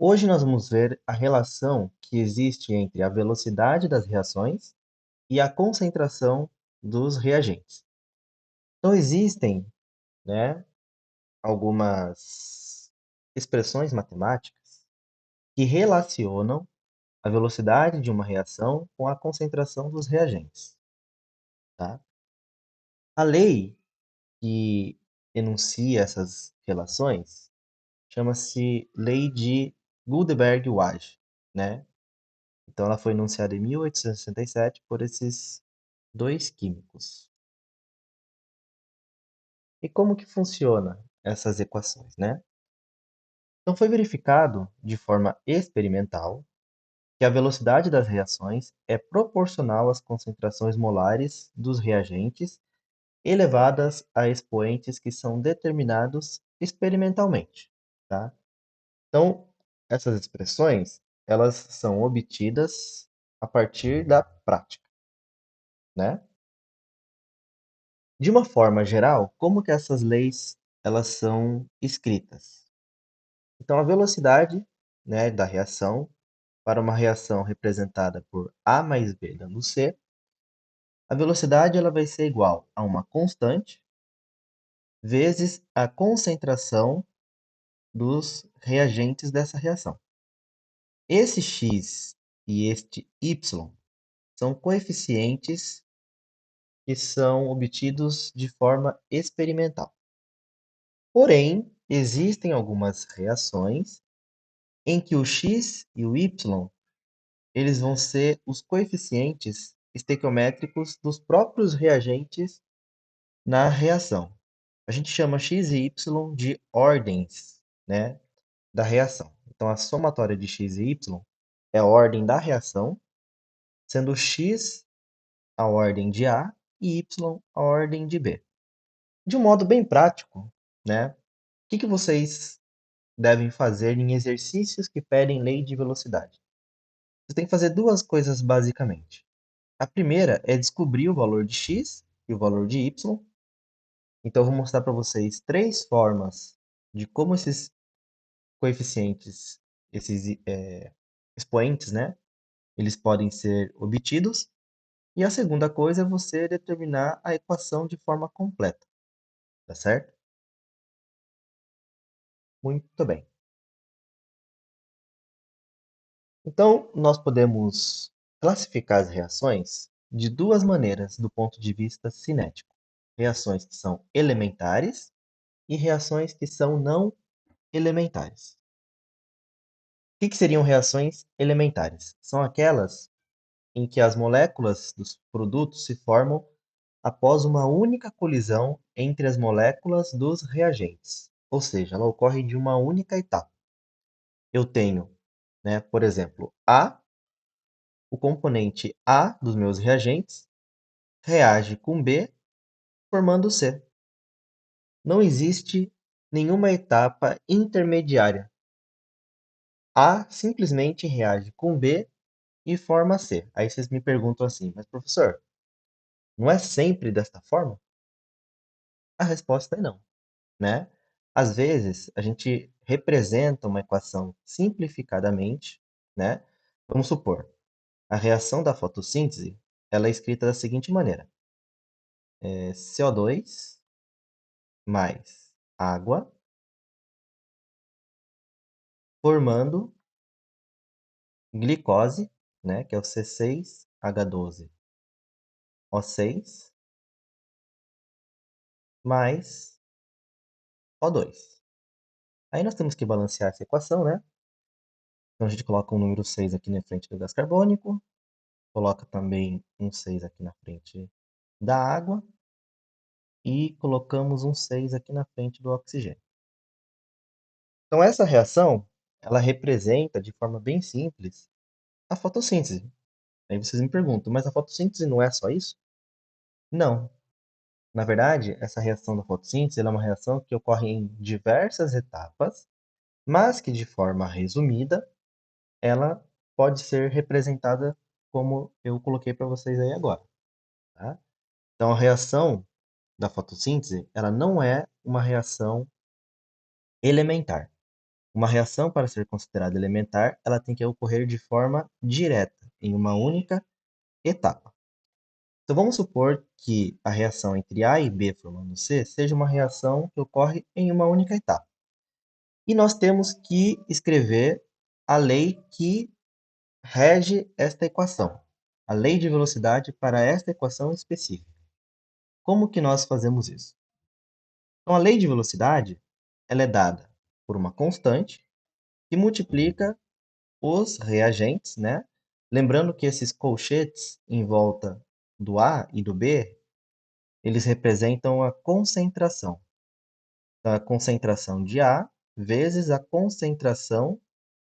Hoje nós vamos ver a relação que existe entre a velocidade das reações e a concentração dos reagentes. Então existem, né, algumas expressões matemáticas que relacionam a velocidade de uma reação com a concentração dos reagentes, tá? A lei que enuncia essas relações chama-se Lei de Gutenberg-Wage, né? Então ela foi enunciada em 1867 por esses dois químicos. E como que funciona essas equações, né? Então foi verificado de forma experimental que a velocidade das reações é proporcional às concentrações molares dos reagentes elevadas a expoentes que são determinados experimentalmente, tá? Então, essas expressões, elas são obtidas a partir da prática, né? De uma forma geral, como que essas leis elas são escritas? Então, a velocidade, né, da reação para uma reação representada por A mais B dando C, a velocidade ela vai ser igual a uma constante vezes a concentração dos reagentes dessa reação. Esse x e este y são coeficientes que são obtidos de forma experimental. Porém, existem algumas reações em que o x e o y eles vão ser os coeficientes estequiométricos dos próprios reagentes na reação. A gente chama x e y de ordens, né, da reação. Então, a somatória de x e y é a ordem da reação, sendo x a ordem de A e y a ordem de B. De um modo bem prático, né, o que vocês devem fazer em exercícios que pedem lei de velocidade? Você tem que fazer duas coisas basicamente. A primeira é descobrir o valor de x e o valor de y. Então, eu vou mostrar para vocês três formas de como esses coeficientes, esses expoentes, né, eles podem ser obtidos. E a segunda coisa é você determinar a equação de forma completa, tá certo? Muito bem. Então, nós podemos classificar as reações de duas maneiras do ponto de vista cinético. Reações que são elementares e reações que são não elementares. O que seriam reações elementares? São aquelas em que as moléculas dos produtos se formam após uma única colisão entre as moléculas dos reagentes, ou seja, ela ocorre de uma única etapa. Eu tenho, né, por exemplo, o componente A dos meus reagentes reage com B, formando C. Não existe nenhuma etapa intermediária. A simplesmente reage com B e forma C. Aí vocês me perguntam assim, mas professor, não é sempre desta forma? A resposta é não, né? Às vezes, a gente representa uma equação simplificadamente, né? Vamos supor, a reação da fotossíntese, ela é escrita da seguinte maneira: CO2 mais água formando glicose, né, que é o C6H12O6 mais O2. Aí nós temos que balancear essa equação, né? Então a gente coloca um número 6 aqui na frente do gás carbônico, coloca também um 6 aqui na frente da água e colocamos um 6 aqui na frente do oxigênio. Então essa reação, ela representa de forma bem simples a fotossíntese. Aí vocês me perguntam, mas a fotossíntese não é só isso? Não. Na verdade, essa reação da fotossíntese é uma reação que ocorre em diversas etapas, mas que de forma resumida, ela pode ser representada como eu coloquei para vocês aí agora, tá? Então a reação da fotossíntese, ela não é uma reação elementar. Uma reação, para ser considerada elementar, ela tem que ocorrer de forma direta, em uma única etapa. Então vamos supor que a reação entre A e B formando C seja uma reação que ocorre em uma única etapa. E nós temos que escrever a lei que rege esta equação, a lei de velocidade para esta equação específica. Como que nós fazemos isso? Então, a lei de velocidade ela é dada por uma constante que multiplica os reagentes, né? Lembrando que esses colchetes em volta do A e do B, eles representam a concentração. Então, a concentração de A vezes a concentração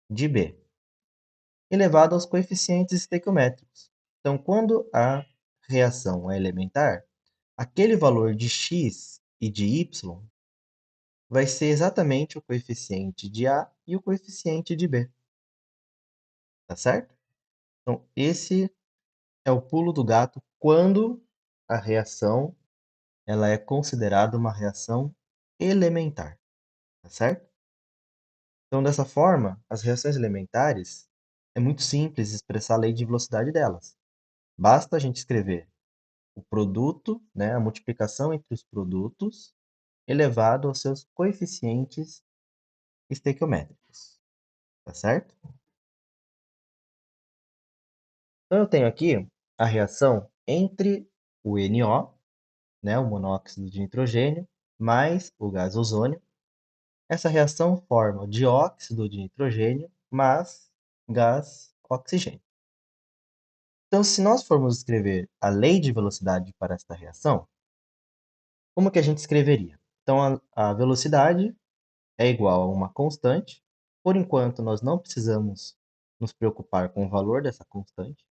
de B, elevado aos coeficientes estequiométricos. Então, quando a reação é elementar, aquele valor de x e de y vai ser exatamente o coeficiente de A e o coeficiente de B, tá certo? Então, esse é o pulo do gato quando a reação ela é considerada uma reação elementar, tá certo? Então, dessa forma, as reações elementares é muito simples expressar a lei de velocidade delas. Basta a gente escrever o produto, né, a multiplicação entre os produtos, elevado aos seus coeficientes estequiométricos, tá certo? Então eu tenho aqui a reação entre o NO, né, o monóxido de nitrogênio, mais o gás ozônio. Essa reação forma o dióxido de nitrogênio mais gás oxigênio. Então, se nós formos escrever a lei de velocidade para esta reação, como que a gente escreveria? Então, a velocidade é igual a uma constante. Por enquanto, nós não precisamos nos preocupar com o valor dessa constante,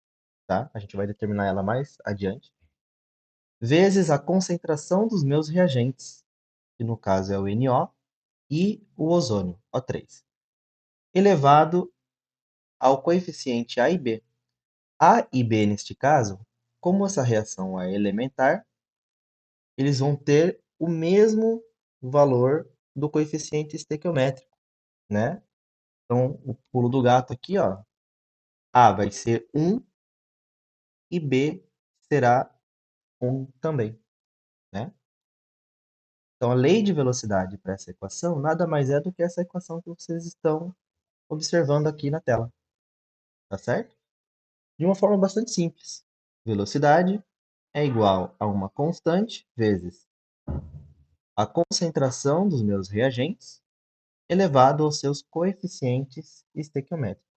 tá? A gente vai determinar ela mais adiante. Vezes a concentração dos meus reagentes, que no caso é o NO, e o ozônio, O3, elevado ao coeficiente A e B. A e B, neste caso, como essa reação é elementar, eles vão ter o mesmo valor do coeficiente estequiométrico, né? Então, o pulo do gato aqui, ó, A vai ser 1 e B será 1 também, né? Então, a lei de velocidade para essa equação nada mais é do que essa equação que vocês estão observando aqui na tela, tá certo? De uma forma bastante simples. Velocidade é igual a uma constante vezes a concentração dos meus reagentes elevado aos seus coeficientes estequiométricos.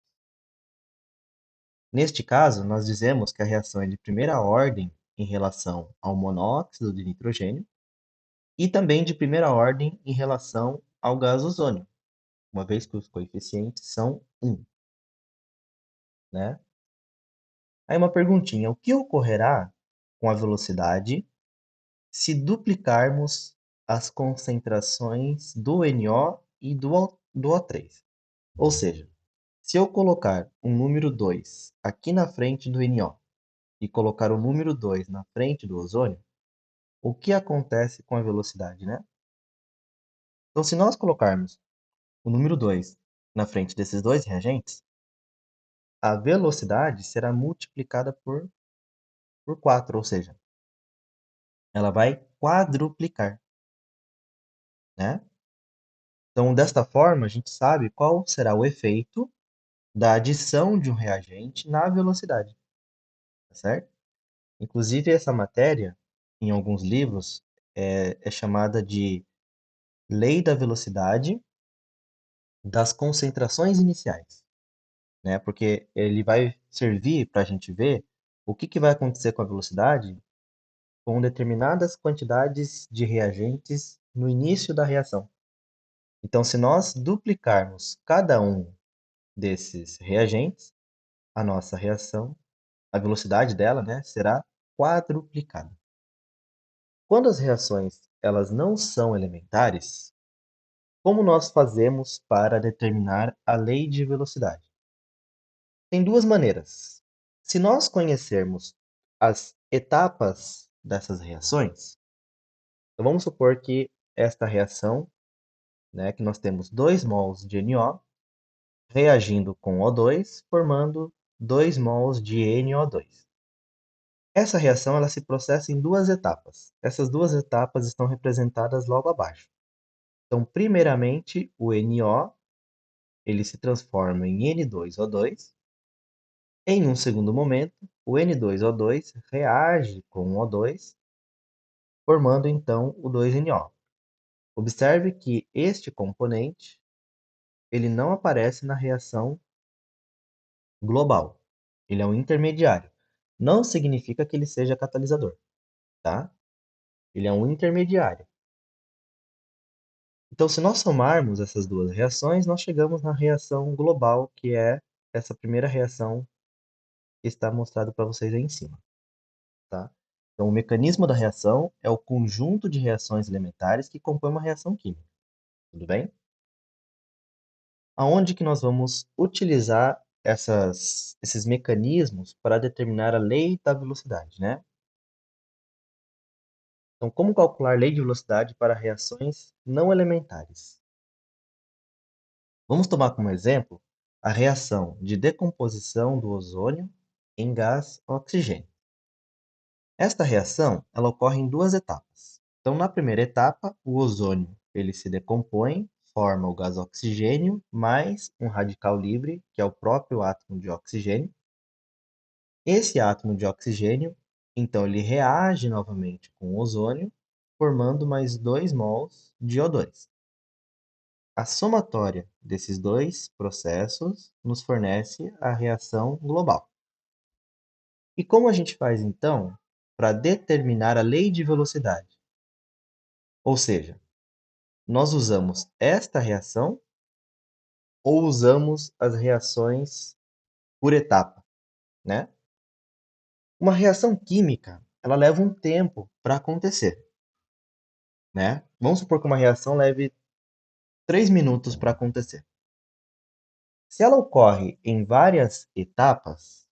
Neste caso, nós dizemos que a reação é de primeira ordem em relação ao monóxido de nitrogênio e também de primeira ordem em relação ao gás ozônio, uma vez que os coeficientes são 1, né? Aí uma perguntinha, o que ocorrerá com a velocidade se duplicarmos as concentrações do NO e do O3? Ou seja, se eu colocar um número 2 aqui na frente do NO e colocar o número 2 na frente do ozônio, o que acontece com a velocidade, né? Então, se nós colocarmos o número 2 na frente desses dois reagentes, a velocidade será multiplicada por 4, ou seja, ela vai quadruplicar, né? Então, desta forma, a gente sabe qual será o efeito da adição de um reagente na velocidade, tá certo? Inclusive, essa matéria, em alguns livros, é chamada de lei da velocidade das concentrações iniciais, né? Porque ele vai servir para a gente ver o que vai acontecer com a velocidade com determinadas quantidades de reagentes no início da reação. Então, se nós duplicarmos cada um desses reagentes, a nossa reação, a velocidade dela, né, será quadruplicada. Quando as reações elas não são elementares, como nós fazemos para determinar a lei de velocidade? Tem duas maneiras. Se nós conhecermos as etapas dessas reações, então vamos supor que esta reação né, que nós temos 2 mols de NO reagindo com O2, formando 2 mols de NO2. Essa reação ela se processa em duas etapas. Essas duas etapas estão representadas logo abaixo. Então, primeiramente, o NO ele se transforma em N2O2. Em um segundo momento, o N2O2 reage com o O2, formando então o 2NO. Observe que este componente ele não aparece na reação global. Ele é um intermediário. Não significa que ele seja catalisador, tá? Ele é um intermediário. Então, se nós somarmos essas duas reações, nós chegamos na reação global, que é essa primeira reação que está mostrado para vocês aí em cima, tá? Então, o mecanismo da reação é o conjunto de reações elementares que compõe uma reação química, tudo bem? Aonde que nós vamos utilizar esses mecanismos para determinar a lei da velocidade, né? Então, como calcular a lei de velocidade para reações não elementares? Vamos tomar como exemplo a reação de decomposição do ozônio em gás oxigênio. Esta reação ela ocorre em duas etapas. Então, na primeira etapa, o ozônio ele se decompõe, forma o gás oxigênio mais um radical livre, que é o próprio átomo de oxigênio. Esse átomo de oxigênio, então, ele reage novamente com o ozônio, formando mais 2 mols de O2. A somatória desses dois processos nos fornece a reação global. E como a gente faz então para determinar a lei de velocidade? Ou seja, nós usamos esta reação ou usamos as reações por etapa, né? Uma reação química, ela leva um tempo para acontecer, né? Vamos supor que uma reação leve 3 minutos para acontecer. Se ela ocorre em várias etapas,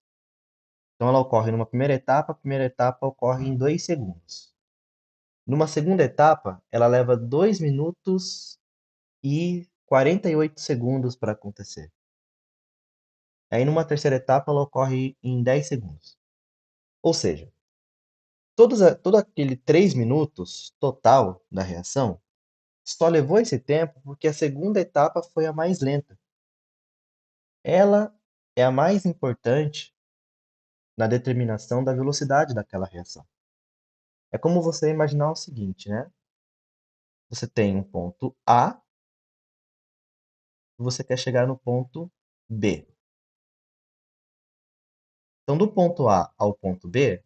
então ela ocorre numa primeira etapa, a primeira etapa ocorre em 2 segundos. Numa segunda etapa, ela leva 2 minutos e 48 segundos para acontecer. Aí numa terceira etapa, ela ocorre em 10 segundos. Ou seja, todo aquele 3 minutos total da reação só levou esse tempo porque a segunda etapa foi a mais lenta. Ela é a mais importante na determinação da velocidade daquela reação. É como você imaginar o seguinte, né? Você tem um ponto A e você quer chegar no ponto B. Então, do ponto A ao ponto B,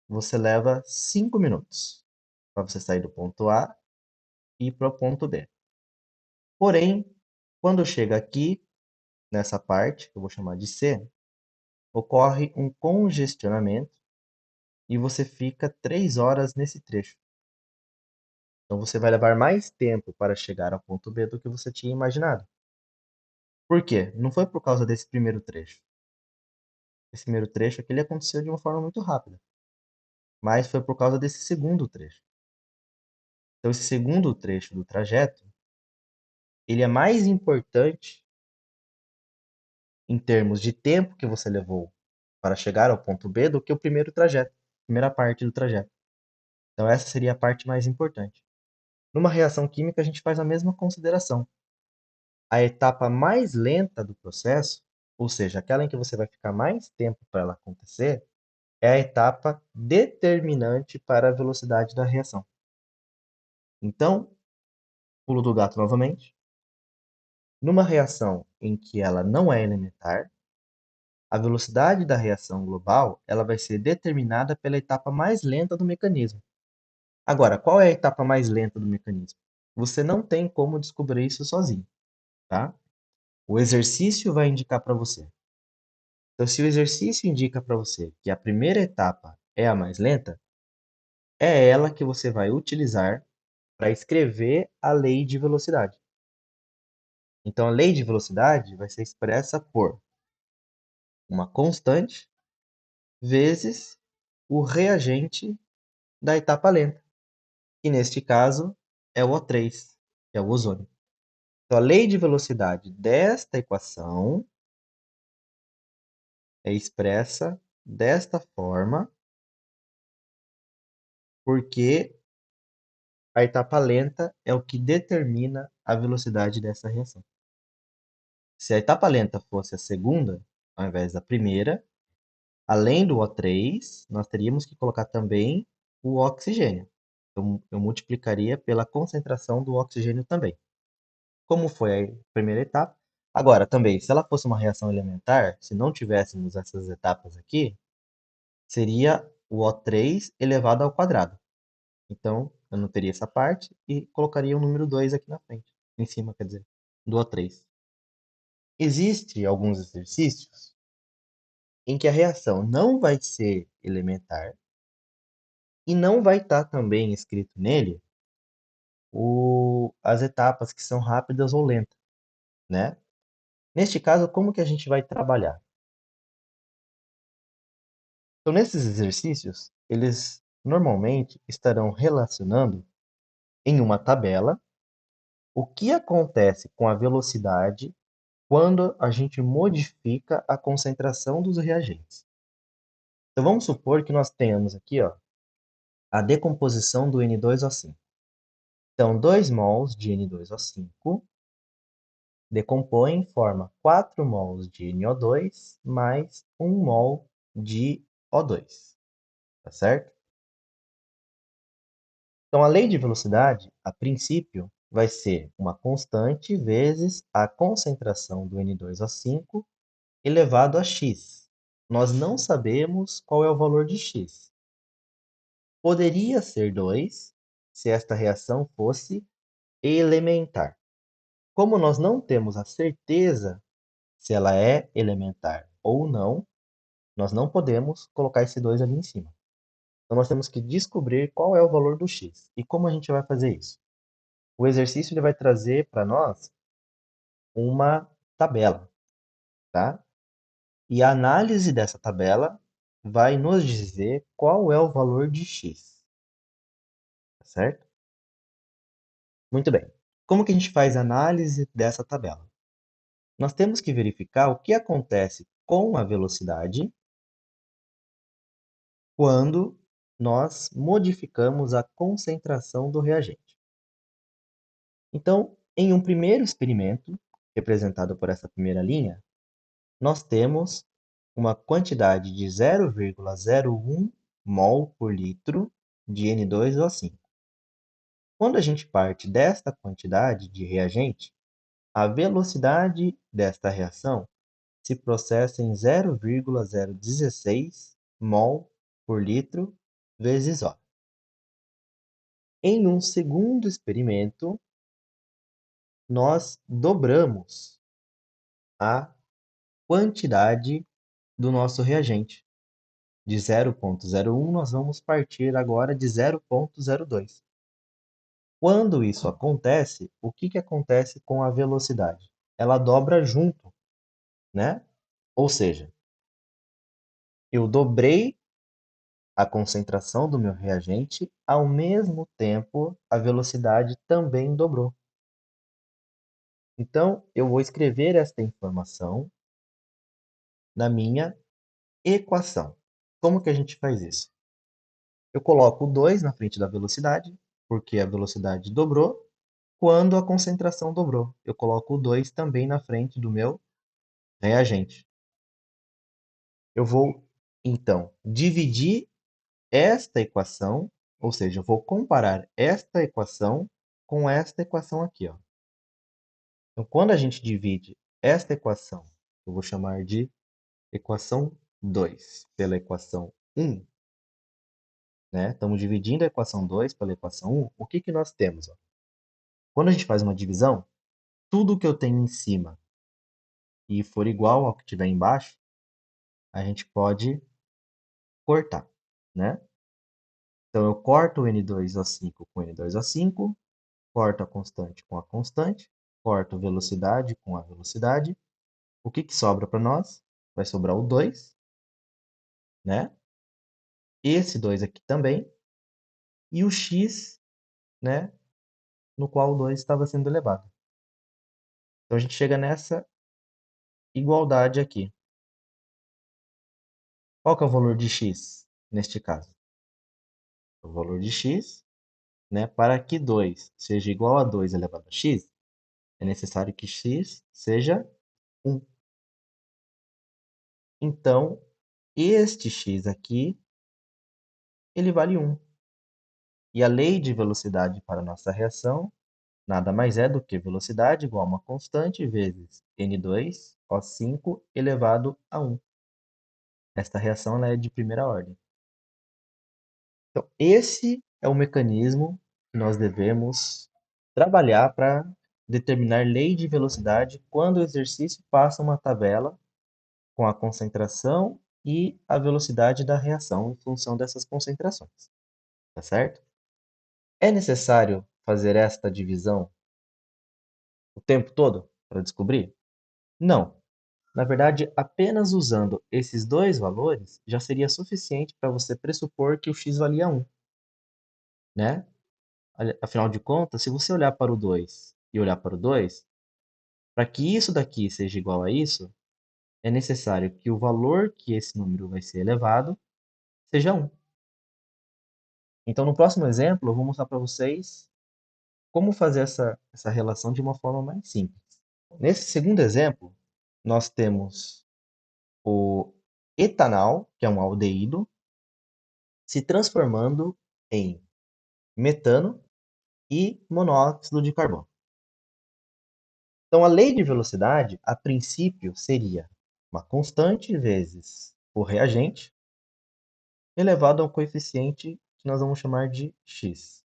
você leva 5 minutos para você sair do ponto A e ir para o ponto B. Porém, quando chega aqui, nessa parte, que eu vou chamar de C, ocorre um congestionamento e você fica 3 horas nesse trecho. Então, você vai levar mais tempo para chegar ao ponto B do que você tinha imaginado. Por quê? Não foi por causa desse primeiro trecho. Esse primeiro trecho aqui ele aconteceu de uma forma muito rápida, mas foi por causa desse segundo trecho. Então, esse segundo trecho do trajeto, ele é mais importante em termos de tempo que você levou para chegar ao ponto B do que o primeiro trajeto, a primeira parte do trajeto. Então, essa seria a parte mais importante. Numa reação química, a gente faz a mesma consideração. A etapa mais lenta do processo, ou seja, aquela em que você vai ficar mais tempo para ela acontecer, é a etapa determinante para a velocidade da reação. Então, pulo do gato novamente. Numa reação em que ela não é elementar, a velocidade da reação global ela vai ser determinada pela etapa mais lenta do mecanismo. Agora, qual é a etapa mais lenta do mecanismo? Você não tem como descobrir isso sozinho, tá? O exercício vai indicar para você. Então, se o exercício indica para você que a primeira etapa é a mais lenta, é ela que você vai utilizar para escrever a lei de velocidade. Então, a lei de velocidade vai ser expressa por uma constante vezes o reagente da etapa lenta, que neste caso é o O3, que é o ozônio. Então, a lei de velocidade desta equação é expressa desta forma, porque a etapa lenta é o que determina a velocidade dessa reação. Se a etapa lenta fosse a segunda, ao invés da primeira, além do O3, nós teríamos que colocar também o oxigênio. Então, eu multiplicaria pela concentração do oxigênio também. Como foi a primeira etapa. Agora, também, se ela fosse uma reação elementar, se não tivéssemos essas etapas aqui, seria o O3 elevado ao quadrado. Então, eu não teria essa parte e colocaria o número 2 aqui na frente, em cima, quer dizer, do O3. Existem alguns exercícios em que a reação não vai ser elementar e não vai estar também escrito nele as etapas que são rápidas ou lentas, né? Neste caso, como que a gente vai trabalhar? Então, nesses exercícios, eles normalmente estarão relacionando em uma tabela o que acontece com a velocidade quando a gente modifica a concentração dos reagentes. Então, vamos supor que nós tenhamos aqui, ó, a decomposição do N2O5. Então, 2 mols de N2O5 decompõem e forma 4 mols de NO2 mais 1 mol de O2, tá certo? Então, a lei de velocidade, a princípio, vai ser uma constante vezes a concentração do N2O5 elevado a x. Nós não sabemos qual é o valor de x. Poderia ser 2 se esta reação fosse elementar. Como nós não temos a certeza se ela é elementar ou não, nós não podemos colocar esse 2 ali em cima. Então, nós temos que descobrir qual é o valor do x. E como a gente vai fazer isso? O exercício ele vai trazer para nós uma tabela, tá? E a análise dessa tabela vai nos dizer qual é o valor de x, tá certo? Muito bem. Como que a gente faz a análise dessa tabela? Nós temos que verificar o que acontece com a velocidade quando nós modificamos a concentração do reagente. Então, em um primeiro experimento, representado por essa primeira linha, nós temos uma quantidade de 0,01 mol por litro de N2O5. Quando a gente parte desta quantidade de reagente, a velocidade desta reação se processa em 0,016 mol por litro vezes hora. Em um segundo experimento, nós dobramos a quantidade do nosso reagente. De 0,01, nós vamos partir agora de 0,02. Quando isso acontece, o que que acontece com a velocidade? Ela dobra junto, né? Ou seja, eu dobrei a concentração do meu reagente, ao mesmo tempo a velocidade também dobrou. Então, eu vou escrever esta informação na minha equação. Como que a gente faz isso? Eu coloco o 2 na frente da velocidade, porque a velocidade dobrou, quando a concentração dobrou. Eu coloco o 2 também na frente do meu reagente. Eu vou, então, dividir esta equação, ou seja, eu vou comparar esta equação com esta equação aqui, ó. Então, quando a gente divide esta equação, eu vou chamar de equação 2 pela equação 1, né? Estamos dividindo a equação 2 pela equação 1. O que que nós temos, ó? Quando a gente faz uma divisão, tudo que eu tenho em cima e for igual ao que tiver embaixo, a gente pode cortar, né? Então, eu corto o N2O5 com N2O5, corto a constante com a constante, corto velocidade com a velocidade. O que que sobra para nós? Vai sobrar o 2, né? Esse 2 aqui também, e o x, né, no qual o 2 estava sendo elevado. Então a gente chega nessa igualdade aqui. Qual que é o valor de x neste caso? O valor de x, né, para que 2 seja igual a 2 elevado a x, é necessário que x seja 1. Então, este x aqui, ele vale 1. E a lei de velocidade para a nossa reação nada mais é do que velocidade igual a uma constante vezes n2O5 elevado a 1. Esta reação ela é de primeira ordem. Então, esse é o mecanismo que nós devemos trabalhar para determinar lei de velocidade quando o exercício passa uma tabela com a concentração e a velocidade da reação em função dessas concentrações, tá certo? É necessário fazer esta divisão o tempo todo para descobrir? Não. Na verdade, apenas usando esses dois valores já seria suficiente para você pressupor que o x valia 1, né? Afinal de contas, se você olhar para o 2 e olhar para o 2, para que isso daqui seja igual a isso, é necessário que o valor que esse número vai ser elevado seja 1. Então, no próximo exemplo, eu vou mostrar para vocês como fazer essa relação de uma forma mais simples. Nesse segundo exemplo, nós temos o etanal, que é um aldeído, se transformando em metano e monóxido de carbono. Então, a lei de velocidade, a princípio, seria uma constante vezes o reagente elevado a um coeficiente que nós vamos chamar de x.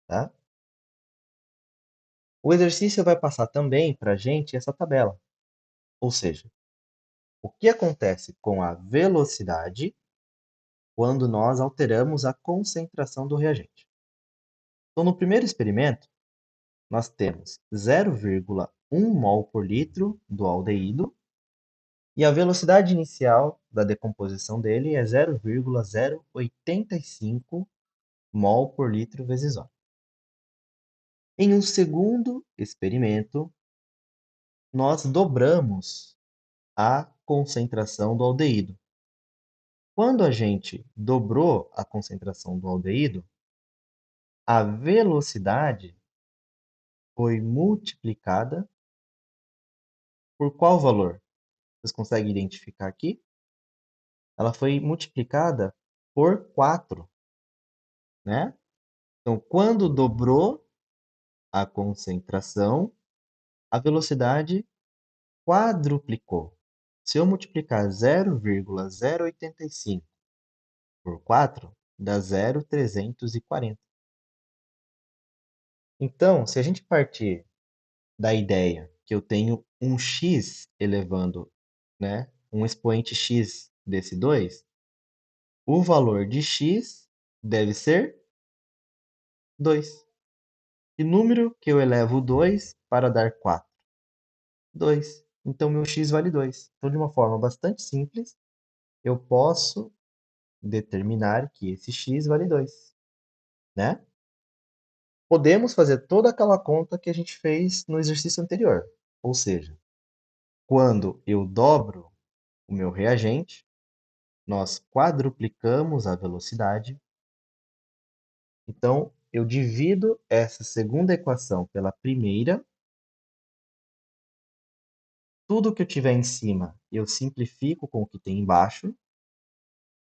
Tá? O exercício vai passar também para a gente essa tabela, ou seja, o que acontece com a velocidade quando nós alteramos a concentração do reagente. Então, no primeiro experimento, nós temos 0,1 mol por litro do aldeído e a velocidade inicial da decomposição dele é 0,085 mol por litro vezes hora. Em um segundo experimento, nós dobramos a concentração do aldeído. Quando a gente dobrou a concentração do aldeído, a velocidade foi multiplicada por qual valor? Vocês conseguem identificar aqui? Ela foi multiplicada por 4, né? Então, quando dobrou a concentração, a velocidade quadruplicou. Se eu multiplicar 0,085 por 4, dá 0,340. Então, se a gente partir da ideia que eu tenho um x elevando, né, um expoente x desse 2, o valor de x deve ser 2. Que número que eu elevo 2 para dar 4? 2. Então, meu x vale 2. Então, de uma forma bastante simples, eu posso determinar que esse x vale 2, né? Podemos fazer toda aquela conta que a gente fez no exercício anterior. Ou seja, quando eu dobro o meu reagente, nós quadruplicamos a velocidade. Então, eu divido essa segunda equação pela primeira. Tudo que eu tiver em cima, eu simplifico com o que tem embaixo.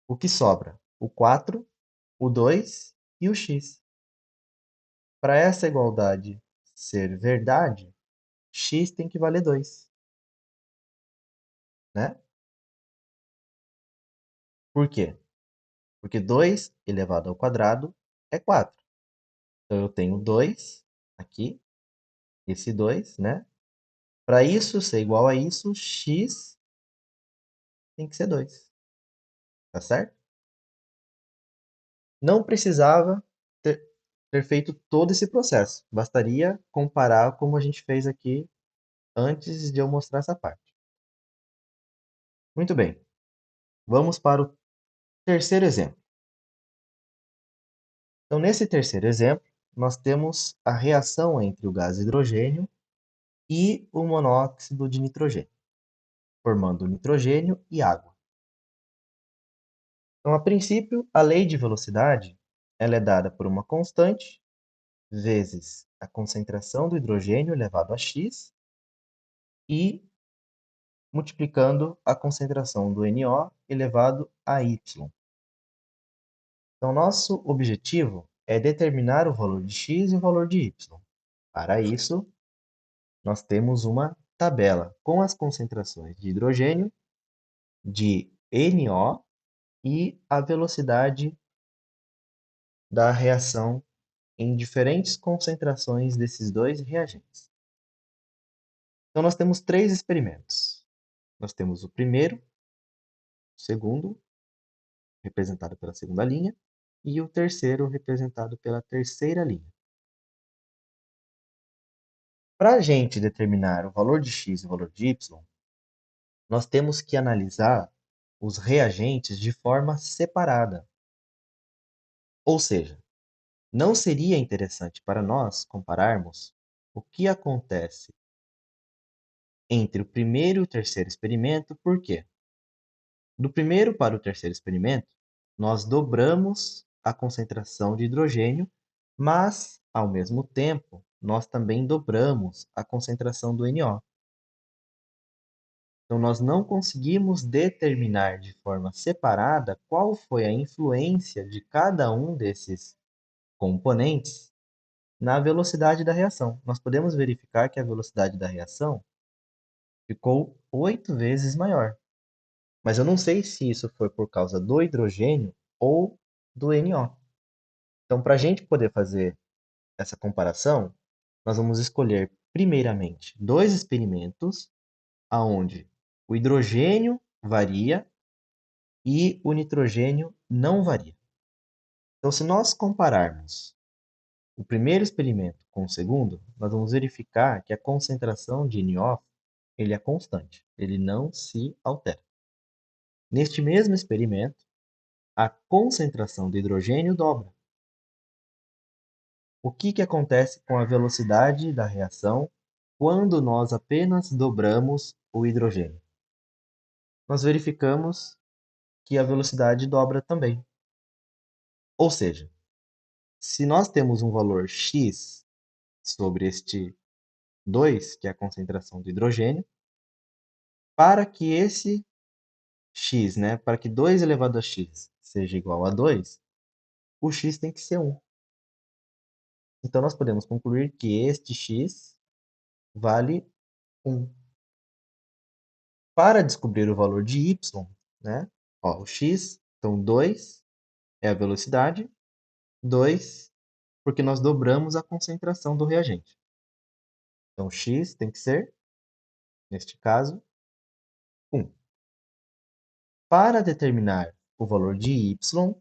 O que sobra? O 4, o 2 e o x. Para essa igualdade ser verdade, x tem que valer 2, né? Por quê? Porque 2 elevado ao quadrado é 4. Então, eu tenho 2 aqui, esse 2, né? Para isso ser igual a isso, x tem que ser 2. Tá certo? Não precisava ter feito todo esse processo. Bastaria comparar como a gente fez aqui antes de eu mostrar essa parte. Muito bem. Vamos para o terceiro exemplo. Então, nesse terceiro exemplo, nós temos a reação entre o gás hidrogênio e o monóxido de nitrogênio, formando nitrogênio e água. Então, a princípio, a lei de velocidade ela é dada por uma constante vezes a concentração do hidrogênio elevado a x e multiplicando a concentração do NO elevado a y. Então, nosso objetivo é determinar o valor de x e o valor de y. Para isso, nós temos uma tabela com as concentrações de hidrogênio, de NO e a velocidade da reação em diferentes concentrações desses dois reagentes. Então, nós temos três experimentos. Nós temos o primeiro, o segundo, representado pela segunda linha, e o terceiro, representado pela terceira linha. Para a gente determinar o valor de x e o valor de y, nós temos que analisar os reagentes de forma separada. Ou seja, não seria interessante para nós compararmos o que acontece entre o primeiro e o terceiro experimento, por quê? Do primeiro para o terceiro experimento, nós dobramos a concentração de hidrogênio, mas, ao mesmo tempo, nós também dobramos a concentração do NO. Então, nós não conseguimos determinar de forma separada qual foi a influência de cada um desses componentes na velocidade da reação. Nós podemos verificar que a velocidade da reação ficou 8 vezes maior. Mas eu não sei se isso foi por causa do hidrogênio ou do NO. Então, para a gente poder fazer essa comparação, nós vamos escolher primeiramente dois experimentos aonde o hidrogênio varia e o nitrogênio não varia. Então, se nós compararmos o primeiro experimento com o segundo, nós vamos verificar que a concentração de NO ele é constante, ele não se altera. Neste mesmo experimento, a concentração de hidrogênio dobra. O que acontece com a velocidade da reação quando nós apenas dobramos o hidrogênio? Nós verificamos que a velocidade dobra também. Ou seja, se nós temos um valor x sobre este 2, que é a concentração de hidrogênio, para que esse x, para que 2 elevado a x seja igual a 2, o x tem que ser 1. Então, nós podemos concluir que este x vale 1. Para descobrir o valor de y, o x, então 2 é a velocidade, 2 porque nós dobramos a concentração do reagente. Então, x tem que ser, neste caso, 1. Para determinar o valor de y,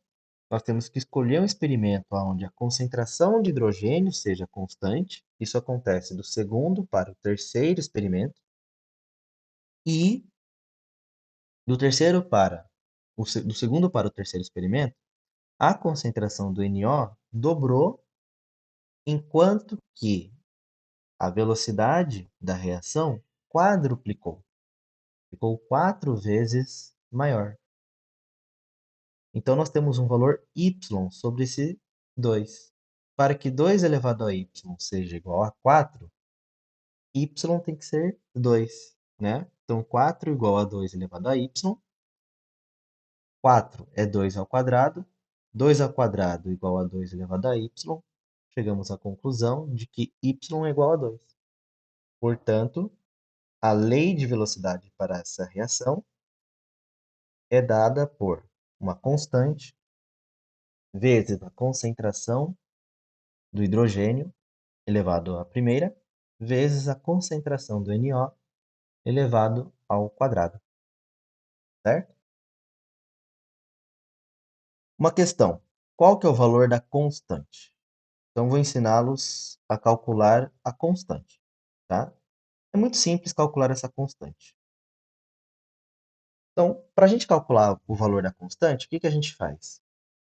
nós temos que escolher um experimento onde a concentração de hidrogênio seja constante. Isso acontece do segundo para o terceiro experimento. E do segundo para o terceiro experimento, a concentração do NO dobrou, enquanto que a velocidade da reação quadruplicou, ficou 4 vezes maior. Então, nós temos um valor y sobre esse 2. Para que 2 elevado a y seja igual a 4, y tem que ser 2, né? Então, 4 igual a 2 elevado a y. 4 é 2 ao quadrado. 2 ao quadrado igual a 2 elevado a y. Chegamos à conclusão de que y é igual a 2. Portanto, a lei de velocidade para essa reação é dada por uma constante vezes a concentração do hidrogênio elevado à primeira, vezes a concentração do NO elevado ao quadrado. Certo? Uma questão. Qual que é o valor da constante? Então, vou ensiná-los a calcular a constante. Tá? É muito simples calcular essa constante. Então, para a gente calcular o valor da constante, o que a gente faz?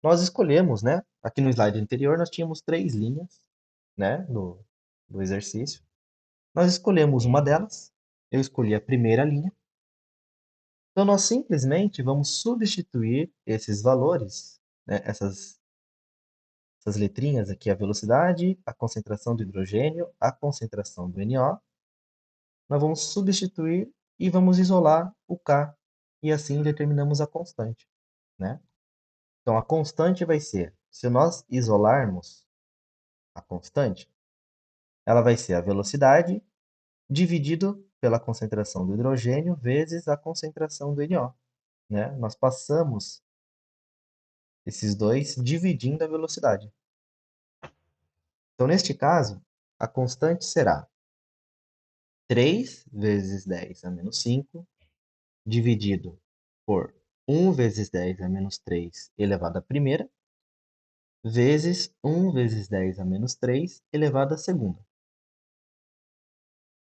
Nós escolhemos, aqui no slide anterior, nós tínhamos 3 linhas, do exercício. Nós escolhemos uma delas, eu escolhi a primeira linha, então nós simplesmente vamos substituir esses valores, né, essas letrinhas aqui, a velocidade, a concentração do hidrogênio, a concentração do NO, nós vamos substituir e vamos isolar o K, e assim determinamos a constante, né? Então a constante vai ser, se nós isolarmos a constante, ela vai ser a velocidade dividido pela concentração do hidrogênio vezes a concentração do NO, né? Nós passamos esses dois dividindo a velocidade. Então, neste caso, a constante será 3 vezes 10 a menos 5 dividido por 1 vezes 10 a menos 3 elevado à primeira, vezes 1 vezes 10 a menos 3 elevado à segunda.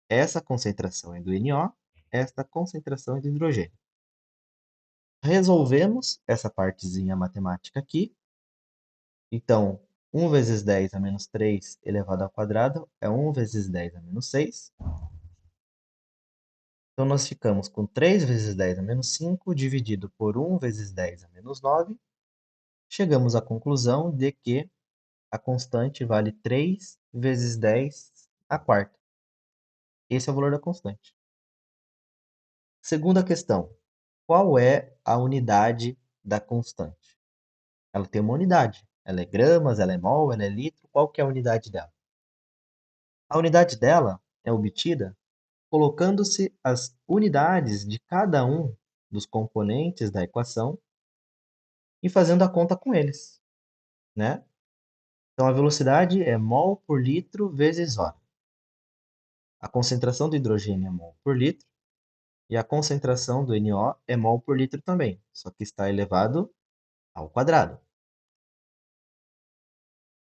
Essa concentração é do NO, esta concentração é do hidrogênio. Resolvemos essa partezinha matemática aqui. Então, 1 vezes 10 a menos 3 elevado ao quadrado é 1 vezes 10 a menos 6. Então, nós ficamos com 3 vezes 10 a menos 5 dividido por 1 vezes 10 a menos 9. Chegamos à conclusão de que a constante vale 3 vezes 10 à quarta. Esse é o valor da constante. Segunda questão. Qual é a unidade da constante? Ela tem uma unidade. Ela é gramas, ela é mol, ela é litro. Qual que é a unidade dela? A unidade dela é obtida colocando-se as unidades de cada um dos componentes da equação e fazendo a conta com eles, né? Então, a velocidade é mol por litro vezes hora. A concentração do hidrogênio é mol por litro e a concentração do NO é mol por litro também, só que está elevado ao quadrado.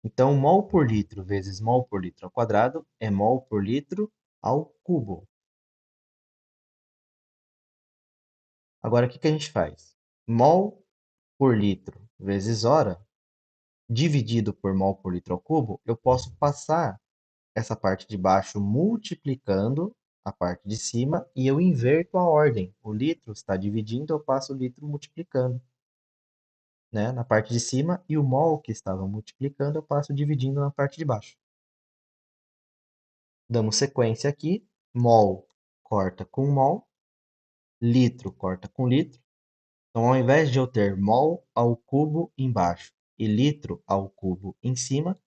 Então, mol por litro vezes mol por litro ao quadrado é mol por litro ao cubo. Agora, o que a gente faz? Mol por litro vezes hora, dividido por mol por litro ao cubo, eu posso passar essa parte de baixo multiplicando a parte de cima e eu inverto a ordem. O litro está dividindo, eu passo o litro multiplicando, né, na parte de cima, e o mol que estava multiplicando, eu passo dividindo na parte de baixo. Damos sequência aqui, mol corta com mol, litro corta com litro. Então, ao invés de eu ter mol ao cubo embaixo e litro ao cubo em cima,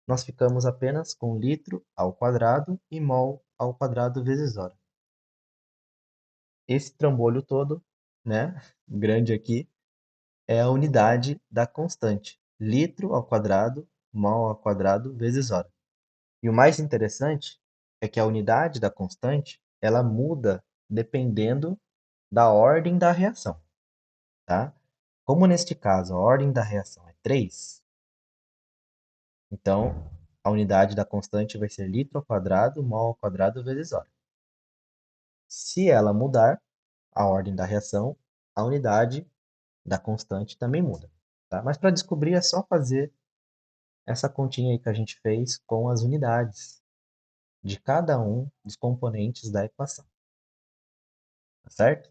nós ficamos apenas com litro ao quadrado e mol ao quadrado vezes hora. Esse trambolho todo, né, grande aqui, é a unidade da constante. Litro ao quadrado, mol ao quadrado vezes hora. E o mais interessante é que a unidade da constante, ela muda dependendo da ordem da reação, tá? Como neste caso a ordem da reação é 3, então a unidade da constante vai ser litro ao quadrado, mol ao quadrado vezes hora. Se ela mudar, a ordem da reação, a unidade da constante também muda, tá? Mas para descobrir é só fazer essa continha aí que a gente fez com as unidades de cada um dos componentes da equação, tá certo?